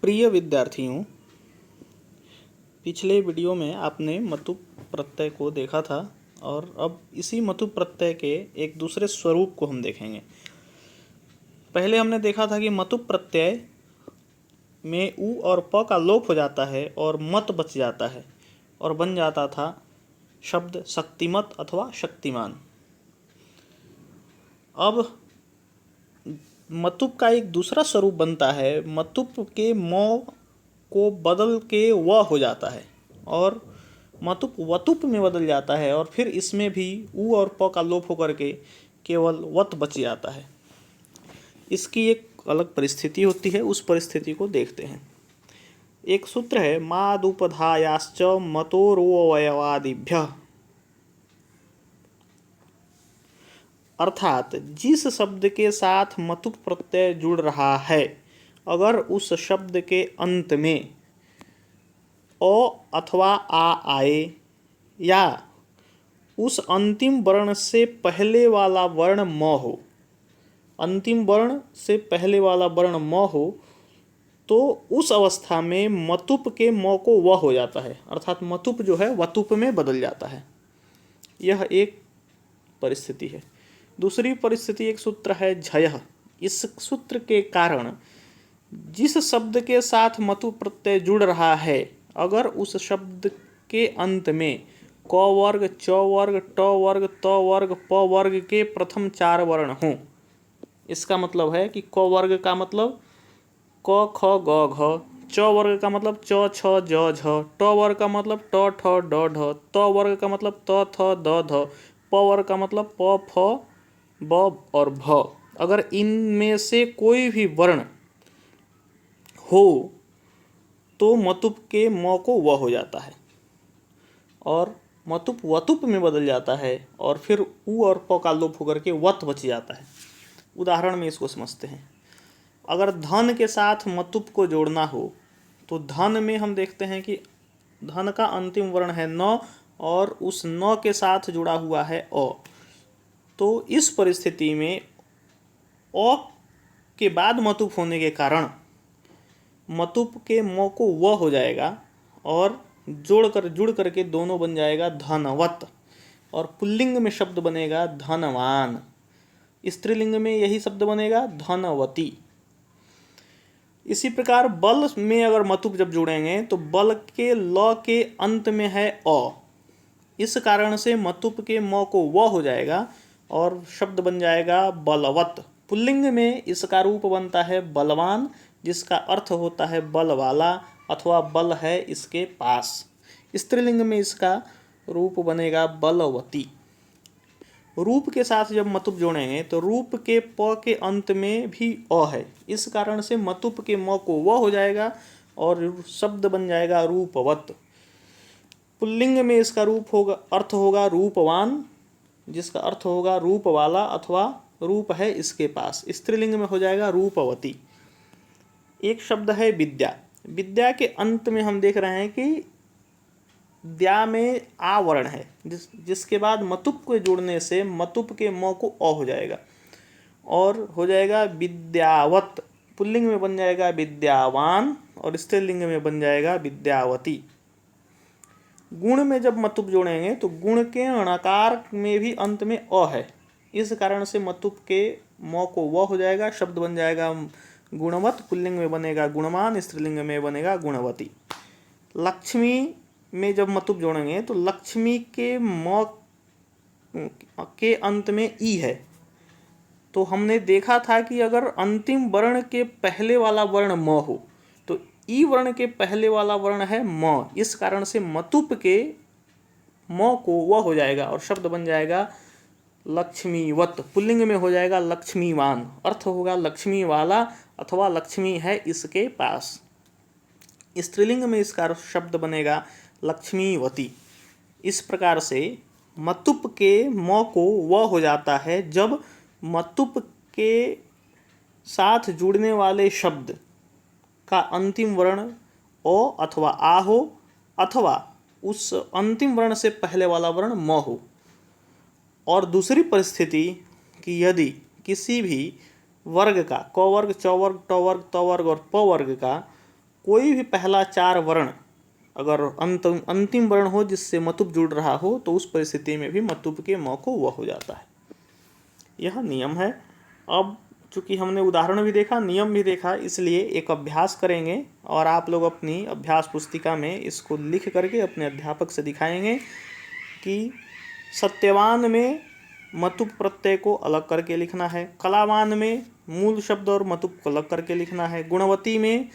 प्रिय विद्यार्थियों, पिछले वीडियो में आपने मतुप प्रत्यय को देखा था और अब इसी मतुप प्रत्यय के एक दूसरे स्वरूप को हम देखेंगे। पहले हमने देखा था कि मतुप प्रत्यय में उ और प का लोप हो जाता है और मत बच जाता है और बन जाता था शब्द शक्तिमत अथवा शक्तिमान। अब मतुप का एक दूसरा स्वरूप बनता है। मतुप के म को बदल के व हो जाता है और मतुप वतुप में बदल जाता है और फिर इसमें भी उ और प का लोप होकर के केवल वत बच जाता है। इसकी एक अलग परिस्थिति होती है, उस परिस्थिति को देखते हैं। एक सूत्र है मादुपधायाश्च मतोरोवयवादिभ्यः, अर्थात जिस शब्द के साथ मतुप प्रत्यय जुड़ रहा है, अगर उस शब्द के अंत में अ अथवा आ आए या उस अंतिम वर्ण से पहले वाला वर्ण म हो, अंतिम वर्ण से पहले वाला वर्ण म हो, तो उस अवस्था में मतुप के म को व हो जाता है, अर्थात मतुप जो है वतुप में बदल जाता है। यह एक परिस्थिति है। दूसरी परिस्थिति एक सूत्र है झयः। इस सूत्र के कारण जिस शब्द के साथ मतुप प्रत्यय जुड़ रहा है, अगर उस शब्द के अंत में क वर्ग, च वर्ग, ट वर्ग, त वर्ग, प वर्ग के प्रथम 4 वर्ण हों, इसका मतलब है कि क वर्ग का मतलब क ख ग घ, च वर्ग का मतलब च छ ज झ, ट वर्ग का मतलब ट ठ ड ढ, त वर्ग का मतलब त थ द ध, प वर्ग का मतलब प फ ब और भ। अगर इनमें से कोई भी वर्ण हो तो मतुप के म को व हो जाता है और मतुप वतुप में बदल जाता है और फिर उ और प का लोप होकर के वत बच जाता है। उदाहरण में इसको समझते हैं। अगर धन के साथ मतुप को जोड़ना हो तो धन में हम देखते हैं कि धन का अंतिम वर्ण है न और उस न के साथ जुड़ा हुआ है अ। तो इस परिस्थिति में अ के बाद मतुप होने के कारण मतुप के म को व हो जाएगा और जुड़ करके दोनों बन जाएगा धनवत और पुल्लिंग में शब्द बनेगा धनवान, स्त्रीलिंग में यही शब्द बनेगा धनवती। इसी प्रकार बल में अगर मतुप जब जोड़ेंगे तो बल के ल के अंत में है अ, इस कारण से मतुप के म को व हो जाएगा और शब्द बन जाएगा बलवत। पुल्लिंग में इसका रूप बनता है बलवान, जिसका अर्थ होता है बल वाला अथवा बल है इसके पास। स्त्रीलिंग में इसका रूप बनेगा बलवती। रूप के साथ जब मतुप जोड़ेंगे तो रूप के प के अंत में भी अ है, इस कारण से मतुप के म को व हो जाएगा और शब्द बन जाएगा रूपवत। पुल्लिंग में इसका रूप होगा, अर्थ होगा रूपवान, जिसका अर्थ होगा रूप वाला अथवा रूप है इसके पास। स्त्रीलिंग में हो जाएगा रूपवती। एक शब्द है विद्या। विद्या के अंत में हम देख रहे हैं कि द्या में आ वर्ण है, जिसके बाद मतुप को जोड़ने से मतुप के म को अ हो जाएगा और हो जाएगा विद्यावत। पुल्लिंग में बन जाएगा विद्यावान और स्त्रीलिंग में बन जाएगा विद्यावती। गुण में जब मतुप जोड़ेंगे तो गुण के णकार में भी अंत में अ है, इस कारण से मतुप के म को व हो जाएगा, शब्द बन जाएगा गुणवत। पुल्लिंग में बनेगा गुणवान, स्त्रीलिंग में बनेगा गुणवती। लक्ष्मी में जब मतुप जोड़ेंगे तो लक्ष्मी के म के अंत में ई है, तो हमने देखा था कि अगर अंतिम वर्ण के पहले वाला वर्ण म हो तो ई वर्ण के पहले वाला वर्ण है म, इस कारण से मतुप के म को व हो जाएगा और शब्द बन जाएगा लक्ष्मीवत। पुल्लिंग में हो जाएगा लक्ष्मीवान, अर्थ होगा लक्ष्मी वाला अथवा लक्ष्मी है इसके पास। स्त्रीलिंग में इसका शब्द बनेगा लक्ष्मीवती। इस प्रकार से मतुप के म को व हो जाता है जब मतुप के साथ जुड़ने वाले शब्द का अंतिम वर्ण ओ अथवा आ हो अथवा उस अंतिम वर्ण से पहले वाला वर्ण म हो। और दूसरी परिस्थिति कि यदि किसी भी वर्ग का क वर्ग, च वर्ग, ट वर्ग, त वर्ग और प वर्ग का कोई भी पहला 4 वर्ण अगर अंतिम वर्ण हो जिससे मतुप जुड़ रहा हो तो उस परिस्थिति में भी मतुप के म को व हो जाता है। यह नियम है। अब चूंकि हमने उदाहरण भी देखा, नियम भी देखा, इसलिए एक अभ्यास करेंगे और आप लोग अपनी अभ्यास पुस्तिका में इसको लिख करके अपने अध्यापक से दिखाएंगे कि सत्यवान में मतुप प्रत्यय को अलग करके लिखना है, कलावान में मूल शब्द और मतुप को अलग करके लिखना है, गुणवती में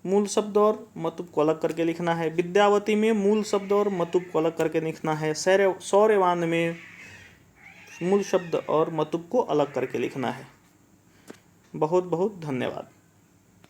मूल शब्द और मतुप को अलग करके लिखना है, विद्यावती में मूल शब्द और मतुप को अलग करके लिखना है, शौर्यवान में मूल शब्द और मतुप को अलग करके लिखना है। बहुत बहुत धन्यवाद।